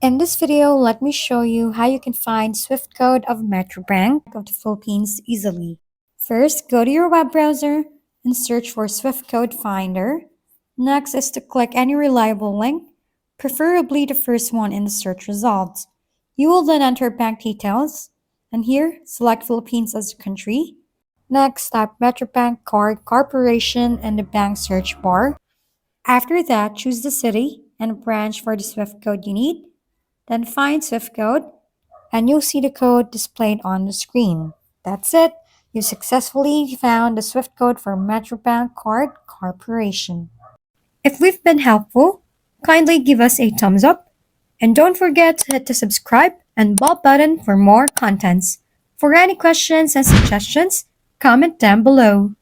In this video, let me show you how you can find Swift code of Metrobank of the Philippines easily. First, go to your web browser and search for Swift Code Finder. Next is to click any reliable link, preferably the first one in the search results. You will then enter bank details, and here, select Philippines as a country. Next, type Metrobank Card Corporation in the bank search bar. After that, choose the city and branch for the Swift code you need. Then find Swift code and you'll see the code displayed on the screen. That's it. You successfully found the Swift code for Metrobank Card Corporation. If we've been helpful, kindly give us a thumbs up and don't forget to hit the subscribe and bell button for more contents. For any questions and suggestions, comment down below.